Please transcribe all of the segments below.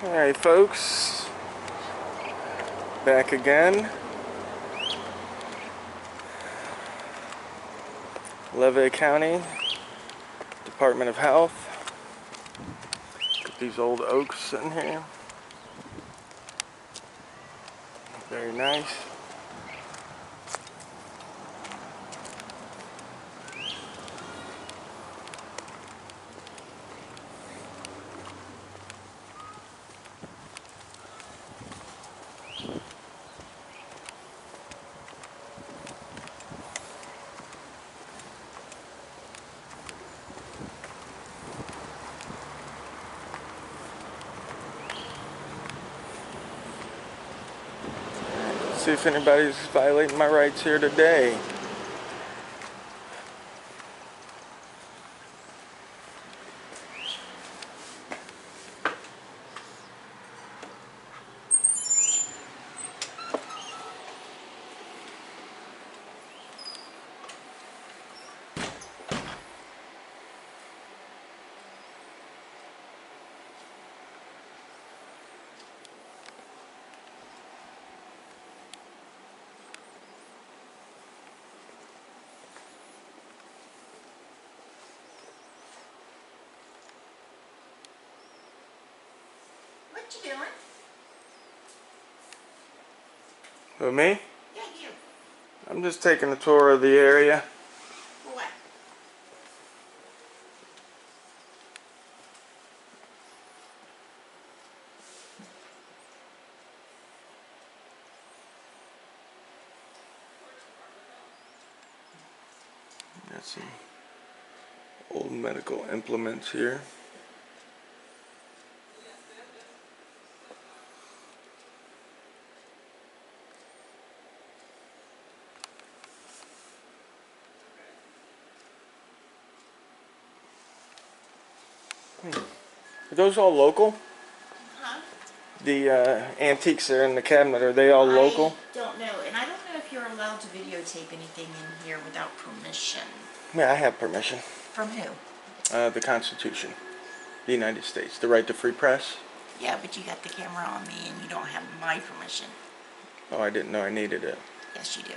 Alright folks, back again. Levy County, Department of Health. Got these old oaks sitting here. Very nice. See if anybody's violating my rights here today. What you doing? Who, me? Yeah, you. I'm just taking a tour of the area. For what? Got some old medical implements here. Are those all local? Huh? The antiques that are in the cabinet, are they all local? I don't know, and I don't know if you're allowed to videotape anything in here without permission. Yeah, I have permission. From who? The Constitution. The United States. The right to free press. Yeah, but you got the camera on me and you don't have my permission. Oh, I didn't know I needed it. Yes, you do.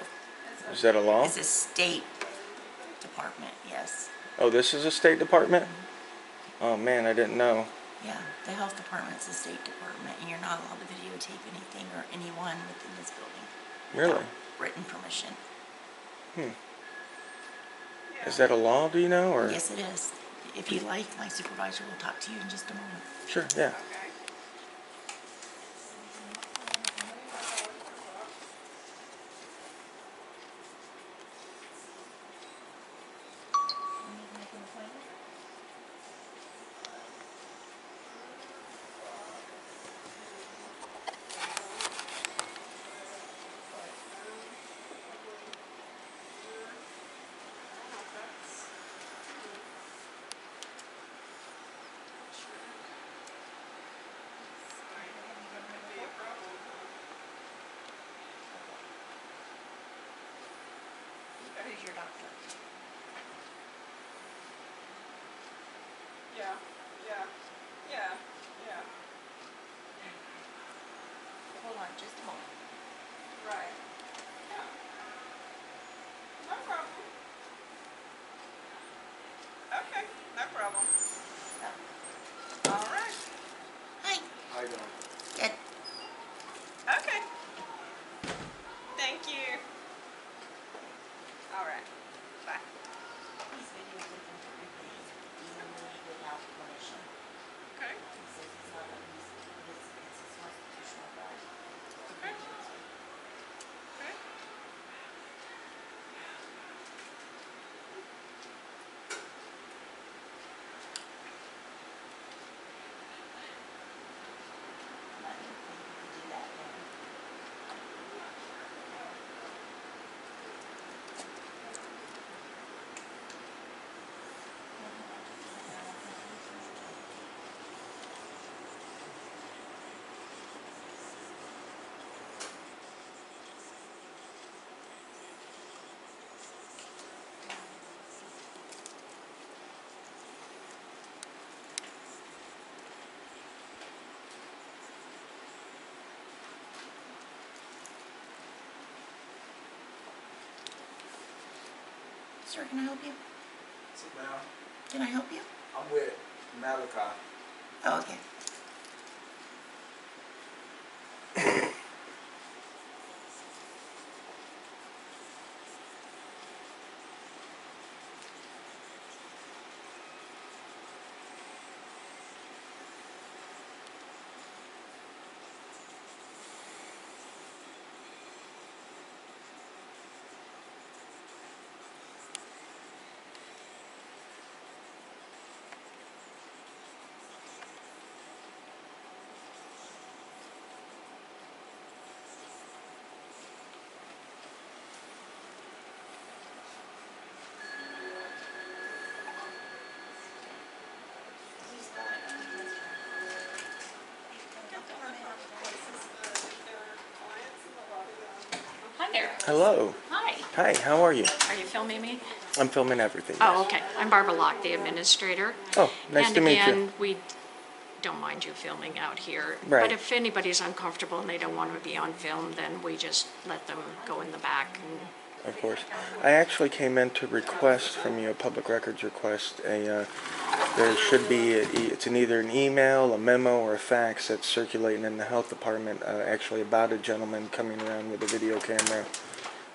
Is that a law? It's a State Department, yes. Oh, this is a State Department? Oh man, I didn't know. Yeah, the Health Department's a State Department, and you're not allowed to videotape anything or anyone within this building. Really? Without written permission. Is that a law, do you know? Or? Yes, it is. If you like, my supervisor will talk to you in just a moment. Sure, yeah. Who's your doctor? Yeah, yeah, yeah, yeah. Hold on just a moment. Right. Yeah. No problem. Okay, no problem. All right. Hi. I don't. Good. Okay. Thank you. All right. Bye. He's videotaping everything, even me without permission. Okay. He says it's not it's his constitutional right. Okay. Sir, can I help you? Sit down. Can I help you? I'm with Malachi. Oh, okay. Hi there. Hello. Hi. Hi, how are you? Are you filming me? I'm filming everything. Oh, yes. okay. I'm Barbara Locke, the administrator. Oh, nice to meet you. And again, we don't mind you filming out here. Right. But if anybody's uncomfortable and they don't want to be on film, then we just let them go in the back. Of course. I actually came in to request from you a public records request. There should be, it's either an email, a memo, or a fax that's circulating in the health department, actually about a gentleman coming around with a video camera.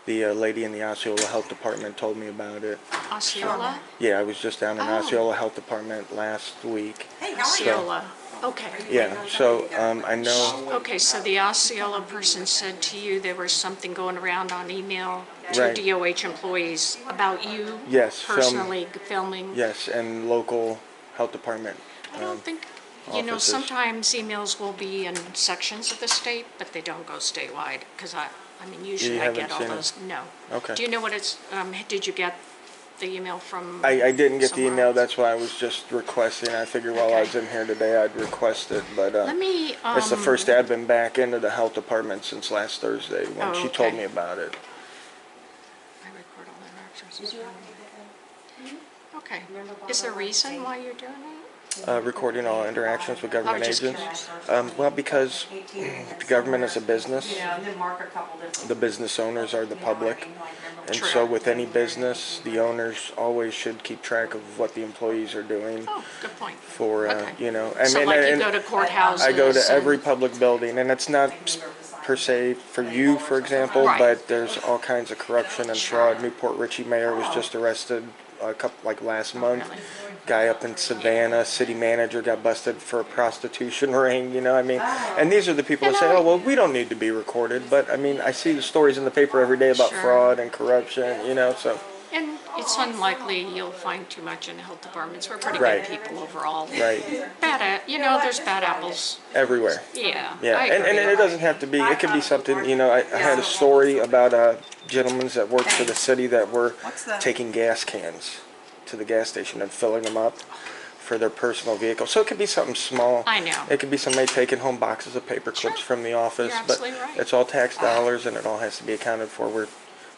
The lady in the Osceola Health Department told me about it. Osceola? Yeah, I was just down in Oh. Osceola Health Department last week. Hey, how are you? Osceola. Okay. Yeah, so I know. Okay, so the Osceola person said to you there was something going around on email to Right. DOH employees about you Yes, personally filming. Yes, and local health department. I don't think, you know, offices. sometimes emails will be in sections of the state, but they don't go statewide, because I mean, usually You I haven't get all seen it? those, no. Okay. Do you know what it's, did you get the email from? I didn't get the somewhere email, else? that's why I was just requesting. I figured while I Okay. was in here today, I'd request it, but Let me, it's the first day I've been back into the health department since last Thursday when Oh, she told okay. me about it. I record all interactions. Okay. Is there a reason why you're doing it? Recording all interactions with government just agents. curious. Well, because the government is a business, Yeah, and then mark a couple different. the business owners are the public. And True. so with any business, the owners always should keep track of what the employees are doing Oh, good point. for, Okay. you know. So like you go to courthouses? I go to every and- public building, and it's not per se for you, for example, Right. but there's all kinds of corruption and fraud. Newport Richey mayor was just arrested a couple, like last month. really? Guy up in Savannah, city manager got busted for a prostitution ring, you know, I mean, and these are the people that say, oh, well, we don't need to be recorded, but I mean, I see the stories in the paper every day about Sure. fraud and corruption, you know, so, And it's unlikely you'll find too much in health departments. We're pretty Right. good people overall. right, You know, there's bad apples. everywhere. Yeah. Yeah, I and agree. it doesn't have to be, it could be something, you know, I had a story about gentlemen that worked for the city that were What's that? taking gas cans to the gas station and filling them up for their personal vehicle. So it could be something small. I know. It could be somebody taking home boxes of paper clips Sure. from the office. You're But absolutely right. it's all tax dollars and it all has to be accounted for. We're,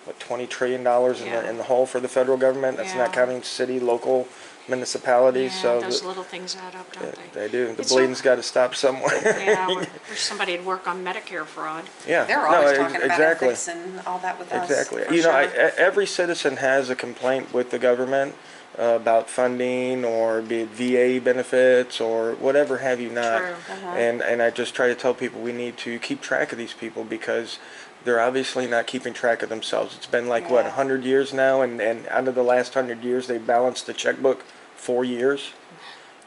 what, $20 trillion in Yeah. the hole for the federal government? That's not Yeah. counting city, local, municipalities. Yeah, So those little things add up, don't they? they do. The It's bleeding's got to stop somewhere. Yeah, wish somebody would work on Medicare fraud. Yeah. They're No, always talking about exactly. ethics and all that with us. Exactly. for You know, sure. every citizen has a complaint with the government about funding, or be it VA benefits or whatever have you not. True. And I just try to tell people we need to keep track of these people because they're obviously not keeping track of themselves. It's been like, what, Yeah. 100 years now, and out of the last 100 years, they balanced the checkbook 4 years.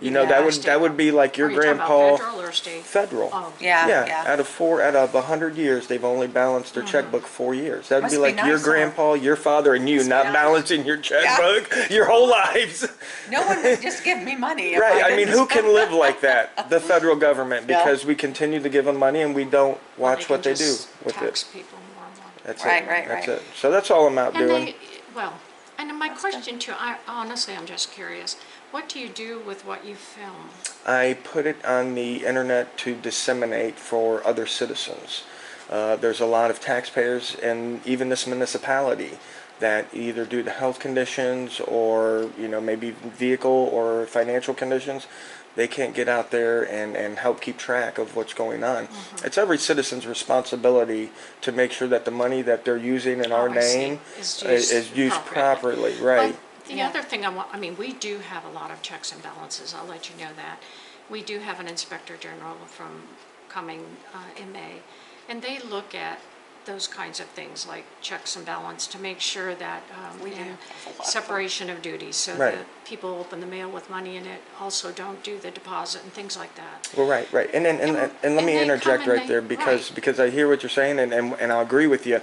You know, Yeah. that would be like your Are you talking about grandpa. federal or state? Federal. Oh, Yeah, Yeah, yeah. out of 100 years, they've only balanced their checkbook 4 years. That'd Must be be like your nice, huh? grandpa, your father, and you not nice. balancing your checkbook your whole lives. No one would just give me money. if Right, I mean, didn't who can spend- live like that? The federal government, Yeah. because we continue to give them money and we don't well, watch what they can do just with tax it. people more and more. That's Right, it. right, That's right. it. So that's all I'm out And doing. they, well, and my question too, honestly, I'm just curious. What do you do with what you film? I put it on the internet to disseminate for other citizens. There's a lot of taxpayers in even this municipality that either due to health conditions or, you know, maybe vehicle or financial conditions, they can't get out there and help keep track of what's going on. It's every citizen's responsibility to make sure that the money that they're using in our Oh, I see. name Is used properly, right? But the Yeah. other thing I mean, we do have a lot of checks and balances, I'll let you know that. We do have an Inspector General from coming in May, and they look at those kinds of things like checks and balance to make sure that We do and have a lot of separation of duties, so Right. that people open the mail with money in it, also don't do the deposit and things like that. Well, right, right, and then and let and me they interject come and right there right. because I hear what you're saying and I'll agree with you,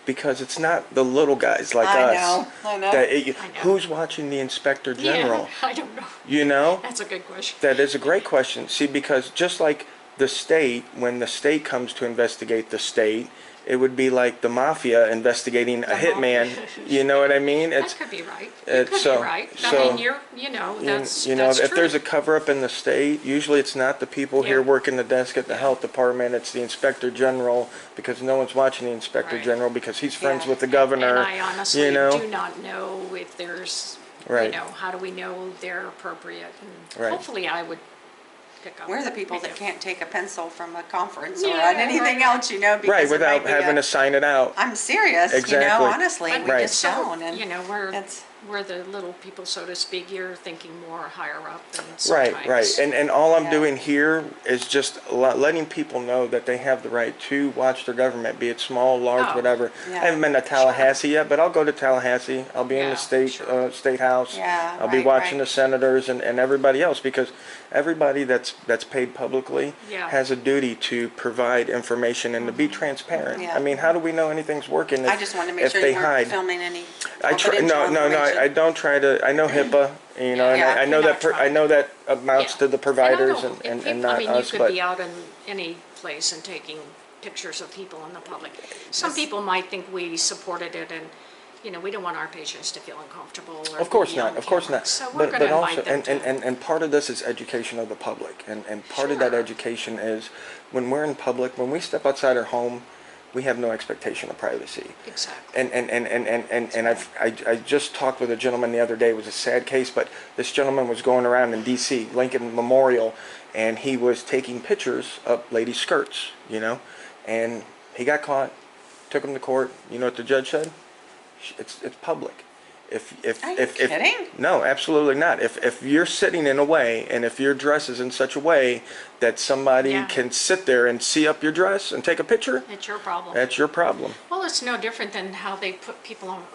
because it's not the little guys like I us know. that I know. who's watching the Inspector General. Yeah, I don't know. You know, That's a good question. that is a great question. See, because just like the state, when the state comes to investigate the state, it would be like the mafia investigating a The hitman. mafia. You know what I mean? That could be right. It it's could so- be right. so- I mean, that's you know, that's if true. there's a cover up in the state, usually it's not the people here Yeah. working the desk at the health department. It's the Inspector General, because no one's watching the Inspector Right. General because he's friends Yeah. with the governor. And I honestly you know? do not know if there's, Right. how do we know they're appropriate? And Right. hopefully I would pick up. We're the people that can't take a pencil from a conference or Yeah, on anything right. else, because Right, it without might be having to sign it out. I'm serious, Exactly. honestly, But we Right. just don't, and we're we're the little people, so to speak. You're thinking more higher up than Right, sometimes. right. And all I'm Yeah. doing here is just letting people know that they have the right to watch their government, be it small, large, Oh, whatever. yeah. I haven't been to Tallahassee yet, but I'll go to Tallahassee. I'll be in Yeah, the state sure. state house. Yeah, I'll be right, watching right. the senators and everybody else, because everybody that's paid publicly Yeah. has a duty to provide information and to be transparent. Yeah. I mean, how do we know anything's working if, I just wanted to make if sure they you weren't hide? filming any I try. confidential No, information. I don't try to. I know HIPAA, and Yeah, I know you're that. not I know that amounts Yeah. to the providers And I know, and not I mean, us. you could But be out in any place and taking pictures of people in the public. Some people might think we supported it, and we don't want our patients to feel uncomfortable. Or of course be on not. Of course camera. not. So we're But going to also, invite them to. and part of this is education of the public, and part of that Sure. education is when we're in public, when we step outside our home, we have no expectation of privacy. Exactly. And I just talked with a gentleman the other day. It was a sad case, but this gentleman was going around in D.C., Lincoln Memorial, and he was taking pictures of ladies' skirts, and he got caught, took him to court. You know what the judge said? It's public. Are you kidding? No, absolutely not. If you're sitting in a way, and if your dress is in such a way that somebody Yeah. can sit there and see up your dress and take a picture, It's your problem. that's your problem. Well, it's no different than how they put people on.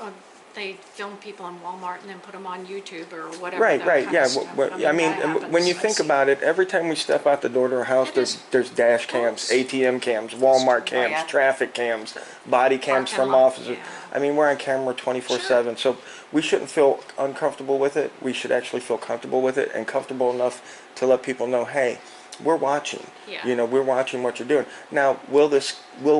They film people in Walmart and then put them on YouTube or whatever. Right, that right, kind yeah. of stuff. I mean, that when you happens. think I've about it, every time we step out the door to our house, It is. there's dash cams, Oops. ATM cams, Walmart cams, yeah. traffic cams, body cams Parking from lot, officers. yeah. I mean, we're on camera 24/7, so we shouldn't feel uncomfortable with it. We should actually feel comfortable with it, and comfortable enough to let people know, hey, we're watching. Yeah. We're watching what you're doing. Now, will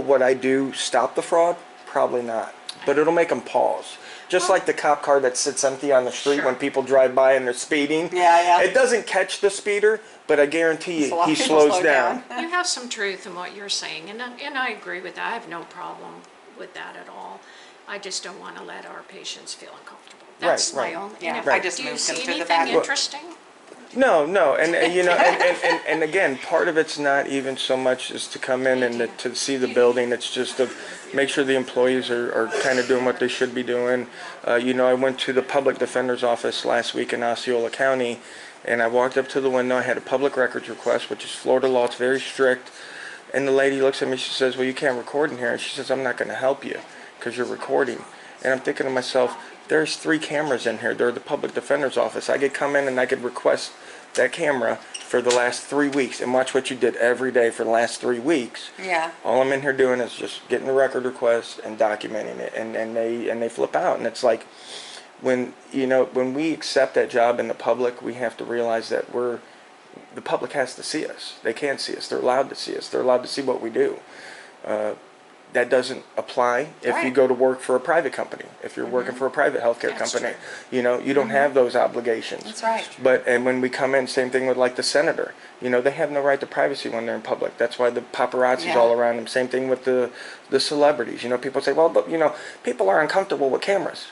what I do stop the fraud? Probably not, but it'll make them pause. Just like the cop car that sits empty on the street Sure. when people drive by and they're speeding. Yeah. It doesn't catch the speeder, but I guarantee So a you, lot he of people slows slow down. You have some truth in what you're saying, and I agree with that. I have no problem with that at all. I just don't want to let our patients feel uncomfortable. That's right. my only. Yeah, and I if, just do you moved see them to the anything back. interesting? No, and and again, part of it's not even so much as to come in and to see the building. It's just to make sure the employees are kind of doing what they should be doing. I went to the public defender's office last week in Osceola County, and I walked up to the window. I had a public records request, which is Florida law. It's very strict. And the lady looks at me. She says, "Well, you can't record in here." And she says, "I'm not going to help you because you're recording." And I'm thinking to myself, there's 3 cameras in here. They're the public defender's office. I could come in and I could request that camera for the last 3 weeks and watch what you did every day for the last 3 weeks. Yeah. All I'm in here doing is just getting the record request and documenting it, and they flip out. And it's like when we accept that job in the public, we have to realize that the public has to see us. They can't see us. They're allowed to see us. They're allowed to see what we do. That doesn't apply if you Right. go to work for a private company. If you're working for a private healthcare That's company, you don't have those obligations. That's right. And when we come in, same thing with like the senator. They have no right to privacy when they're in public. That's why the paparazzi's Yeah. all around them. Same thing with the celebrities. People say, well, but people are uncomfortable with cameras.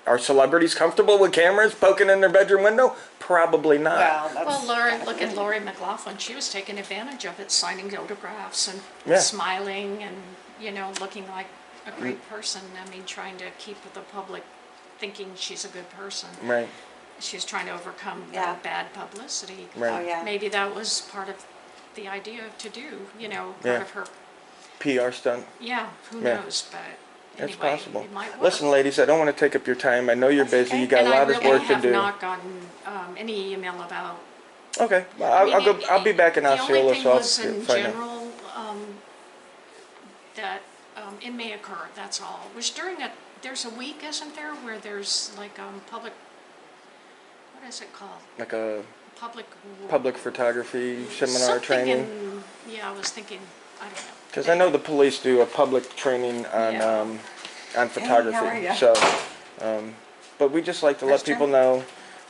Are celebrities comfortable with cameras poking in their bedroom window? Probably not. Well, that's. Well, Laura, look at Lori McLaughlin. She was taking advantage of it, signing autographs and Yeah. smiling and, you know, looking like a great person. I mean, trying to keep the public thinking she's a good person. Right, She's trying to overcome Yeah. the bad publicity. right. Oh, yeah. Maybe that was part of the idea to do, you know, Yeah. part of her, PR stunt. yeah, who Yeah. knows, but It's anyway, possible. it might work. Listen, ladies, I don't want to take up your time. I know you're busy. okay. You got And a lot I of really work to have do. not gotten any email about. Okay, well, I mean, I'll go. I'll be back in The Osceola, only thing so I'll was in find out. general, that it may occur, that's all. Which during a, there's a week, isn't there, where there's like public, what is it called? Like a Public. public photography seminar Something training. Yeah, I was thinking, I don't know. Because I know the police do a public training on Yeah. on photography. how are ya? So, but we just like to let That's people true. know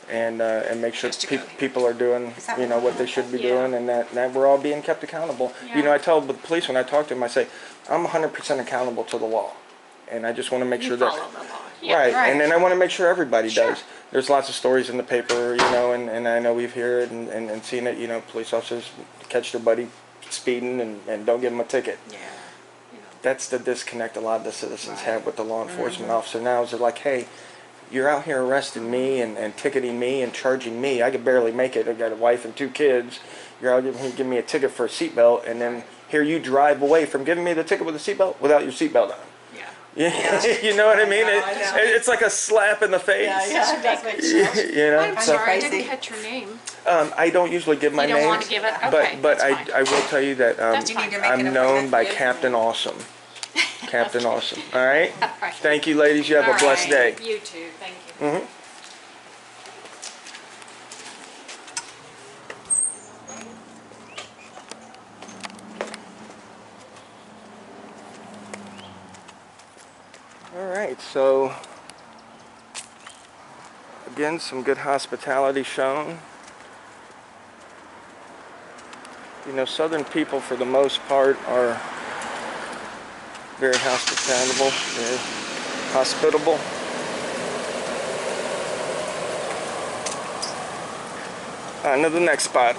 and make sure Just to go here. people are doing Is that you know what- what they should be Yeah. doing, and that we're all being kept accountable. You Yeah. know, I tell the police when I talk to them, I say I'm 100% accountable to the law, and I just want to make You sure that. follow the law. Yeah. Right. Right. And then I want to make sure everybody Sure. does. There's lots of stories in the paper, you know, and I know we've heard and seen it, you know, police officers catch their buddy speeding and don't give him a ticket. Yeah. You know. That's the disconnect a lot of the citizens Right. have with the law enforcement officer now is they're like, hey, you're out here arresting me and ticketing me and charging me. I could barely make it. I got a wife and 2 kids. You're out giving me a ticket for a seatbelt, and then here you drive away from giving me the ticket with a seatbelt without your seatbelt on. Yeah. Yeah, you know what I mean? I know. It's like a slap in the face. Yeah, that's what it You know, I'm so, sorry, I crazy. didn't catch your name. I don't usually give my You don't name, want to give it? Okay, but that's I, fine. I will tell you that That's fine. You need to make an I'm known appointment. by Yes. Captain Awesome. Captain Awesome. All right. right. Thank you, ladies. You have All a blessed right. day. You too, thank you. hmm All right, so again, some good hospitality shown. You know, Southern people, for the most part, are very hospitable, very hospitable. On to the next spot.